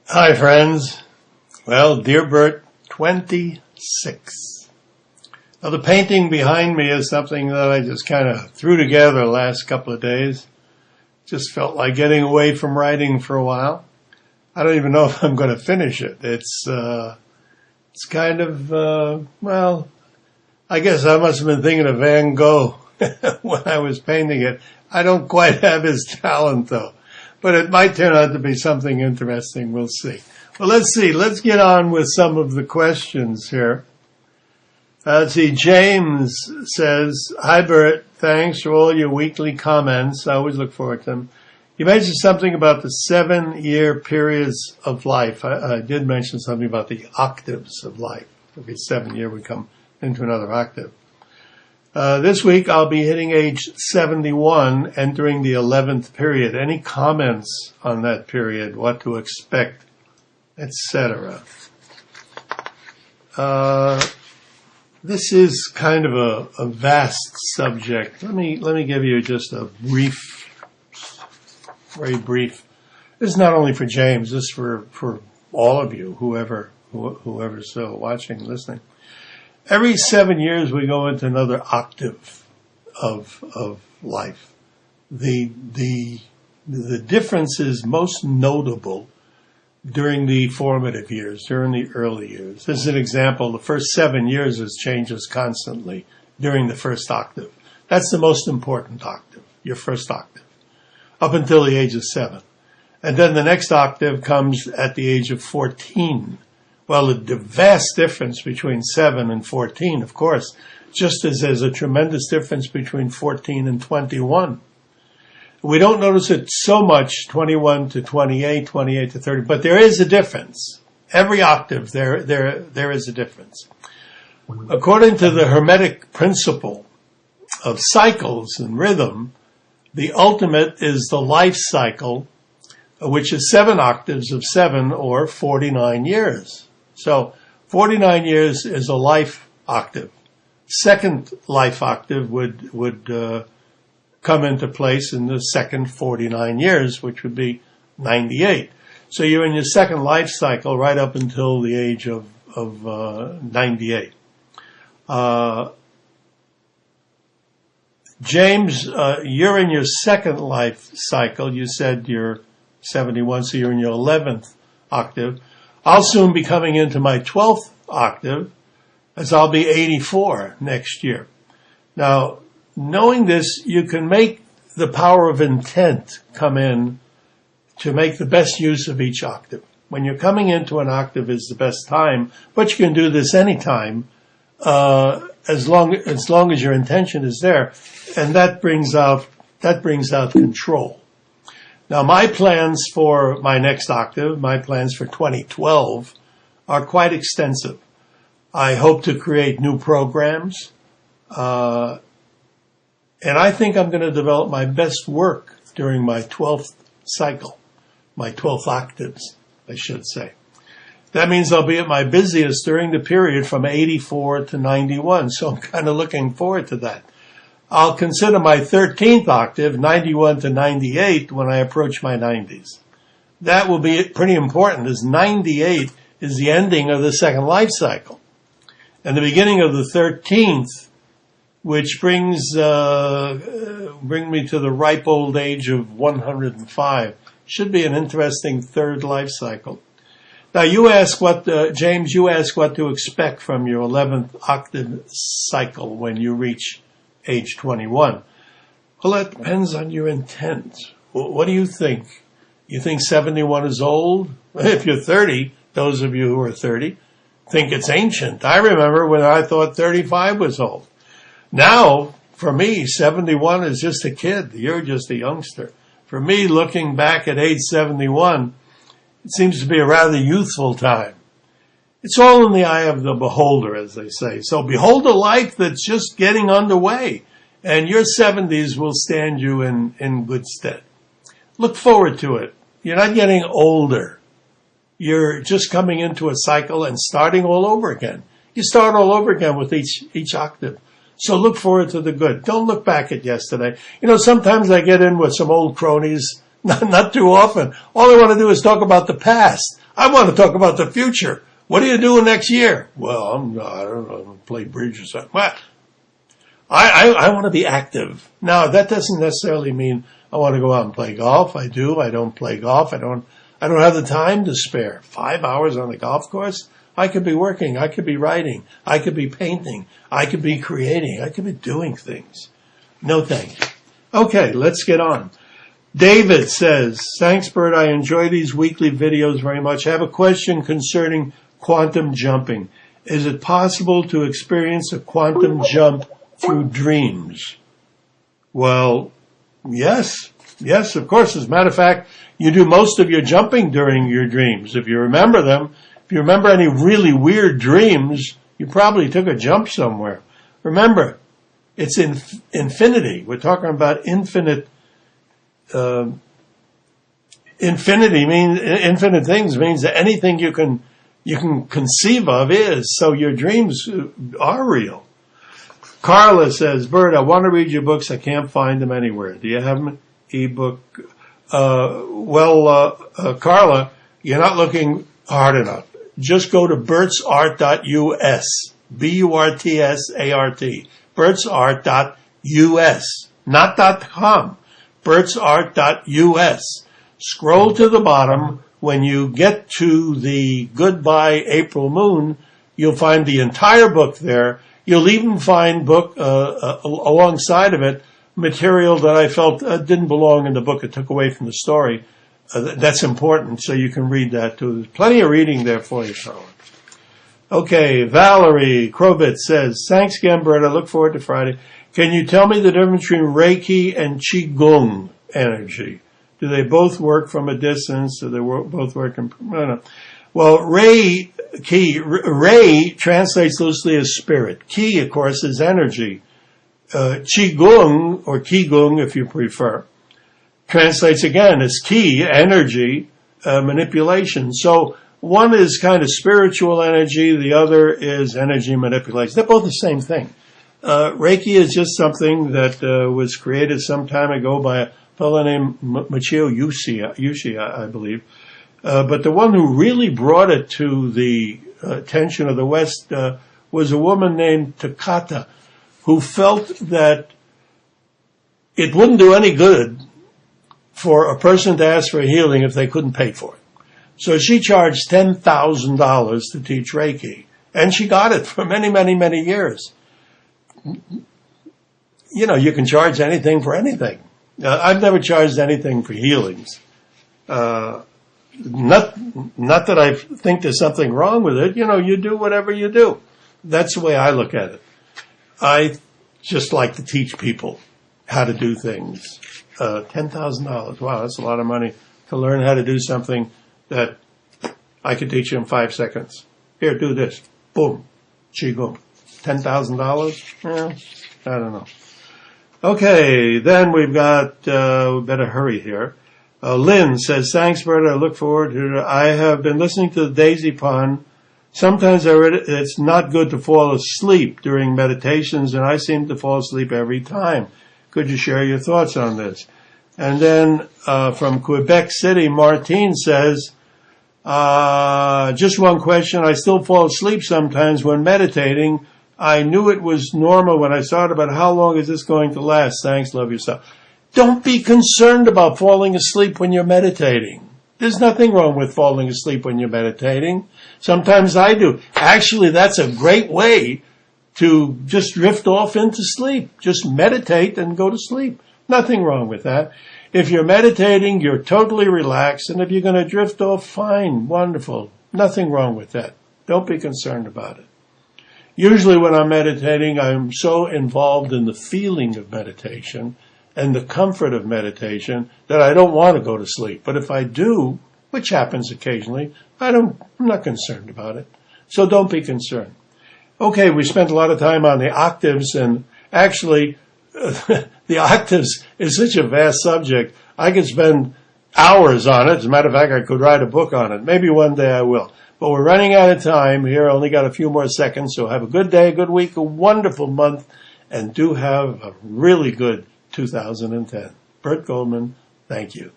Hi, friends. Well, dear Burt, 26. Now, the painting behind me is something that I just kind of threw together the last couple of days. Just felt like getting away from writing for a while. I don't even know if I'm going to finish it. It's kind of, I guess I must have been thinking of Van Gogh when I was painting it. I don't quite have his talent, though. But it might turn out to be something interesting. We'll see. Well, let's see. Let's get on with some of the questions here. Let's see. James says, "Hi, Burt. Thanks for all your weekly comments. I always look forward to them. You mentioned something about the 7-year periods of life. I did mention something about the octaves of life. Every 7 year we come into another octave. This week I'll be hitting age 71, entering the 11th period. Any comments on that period, what to expect, etc.? This is kind of a vast subject. Let me give you just a very brief. This is not only for James, this is for all of you, whoever's still watching, listening. Every 7 years we go into another octave of life. The difference is most notable during the formative years, during the early years. This is an example. The first 7 years changes constantly during the first octave. That's the most important octave, your first octave, up until the age of 7. And then the next octave comes at the age of 14. Well, the vast difference between 7 and 14, of course, just as there's a tremendous difference between 14 and 21. We don't notice it so much, 21 to 28, 28 to 30, but there is a difference. Every octave, there is a difference. According to the Hermetic principle of cycles and rhythm, the ultimate is the life cycle, which is 7 octaves of 7 or 49 years. So 49 years is a life octave. Second life octave would come into place in the second 49 years, which would be 98. So you're in your second life cycle right up until the age of 98. James, you're in your second life cycle. You said you're 71, so you're in your 11th octave. I'll soon be coming into my 12th octave, as I'll be 84 next year. Now, knowing this, you can make the power of intent come in to make the best use of each octave. When you're coming into an octave is the best time, but you can do this anytime, as long as your intention is there, and that brings out control. Now, my plans for my next octave, my plans for 2012, are quite extensive. I hope to create new programs, and I think I'm going to develop my best work during my 12th cycle, my 12th octaves, I should say. That means I'll be at my busiest during the period from 84 to 91, so I'm kind of looking forward to that. I'll consider my 13th octave, 91 to 98, when I approach my 90s. That will be pretty important, as 98 is the ending of the second life cycle. And the beginning of the 13th, which brings me to the ripe old age of 105, should be an interesting third life cycle. Now, James, you ask what to expect from your 11th octave cycle when you reach age 21. Well, that depends on your intent. What do you think? You think 71 is old? If you're 30, those of you who are 30 think it's ancient. I remember when I thought 35 was old. Now, for me, 71 is just a kid. You're just a youngster. For me, looking back at age 71, it seems to be a rather youthful time. It's all in the eye of the beholder, as they say. So behold a life that's just getting underway, and your 70s will stand you in good stead. Look forward to it. You're not getting older. You're just coming into a cycle and starting all over again. You start all over again with each octave. So look forward to the good. Don't look back at yesterday. You know, sometimes I get in with some old cronies Not too often. All I want to do is talk about the past. I want to talk about the future. What are you doing next year? Well, I don't know, I'm going to play bridge or something. Well, I want to be active. Now, that doesn't necessarily mean I want to go out and play golf. I do. I don't play golf. I don't have the time to spare. 5 hours on the golf course? I could be working. I could be writing. I could be painting. I could be creating. I could be doing things. No thank you. Okay, let's get on. David says, thanks, Burt. I enjoy these weekly videos very much. I have a question concerning quantum jumping. Is it possible to experience a quantum jump through dreams? Well, yes. Yes, of course. As a matter of fact, you do most of your jumping during your dreams. If you remember them, if you remember any really weird dreams, you probably took a jump somewhere. Remember, it's infinity. We're talking about infinite. Infinity means infinite things means that anything you can conceive of is. So your dreams are real. Carla says, Burt, I want to read your books. I can't find them anywhere. Do you have an ebook? Carla, you're not looking hard enough. Just go to burtsart.us. BURTSART. burtsart.us. Not .com. burtsart.us. Scroll to the bottom. When you get to the Goodbye April Moon, you'll find the entire book there. You'll even find alongside of it material that I felt didn't belong in the book. It took away from the story. That's important, so you can read that too. There's plenty of reading there for you, Charlotte. Okay, Valerie Krobitz says, thanks again, Burt. I look forward to Friday. Can you tell me the difference between Reiki and Qigong energy? Do they both work from a distance? Do they both work in... No. Well, Rei translates loosely as spirit. Qi, of course, is energy. Qigong, or Qigong if you prefer, translates again as Qi, energy, manipulation. So one is kind of spiritual energy, the other is energy manipulation. They're both the same thing. Reiki is just something that was created some time ago by a fellow named Michio Yushi, I believe. But the one who really brought it to the attention of the West was a woman named Takata, who felt that it wouldn't do any good for a person to ask for healing if they couldn't pay for it. So she charged $10,000 to teach Reiki, and she got it for many, many, many years. You know, you can charge anything for anything. I've never charged anything for healings. Not that I think there's something wrong with it. You know, you do whatever you do. That's the way I look at it. I just like to teach people how to do things. $10,000. Wow, that's a lot of money to learn how to do something that I could teach you in 5 seconds. Here, do this. Boom. Qigong. $10,000? Well, I don't know. Okay, then we've got, we better hurry here. Lynn says, thanks, Burt. I look forward to it. I have been listening to the Daisy Pond. Sometimes I read it, it's not good to fall asleep during meditations, and I seem to fall asleep every time. Could you share your thoughts on this? And then from Quebec City, Martine says, just one question. I still fall asleep sometimes when meditating. I knew it was normal when I started, but how long is this going to last? Thanks, love yourself. Don't be concerned about falling asleep when you're meditating. There's nothing wrong with falling asleep when you're meditating. Sometimes I do. Actually, that's a great way to just drift off into sleep. Just meditate and go to sleep. Nothing wrong with that. If you're meditating, you're totally relaxed, and if you're going to drift off, fine, wonderful. Nothing wrong with that. Don't be concerned about it. Usually when I'm meditating, I'm so involved in the feeling of meditation and the comfort of meditation that I don't want to go to sleep. But if I do, which happens occasionally, I'm not concerned about it. So don't be concerned. Okay, we spent a lot of time on the octaves, and actually, the octaves is such a vast subject. I could spend hours on it. As a matter of fact, I could write a book on it. Maybe one day I will. But we're running out of time here. Only got a few more seconds. So have a good day, a good week, a wonderful month, and do have a really good 2010. Burt Goldman, thank you.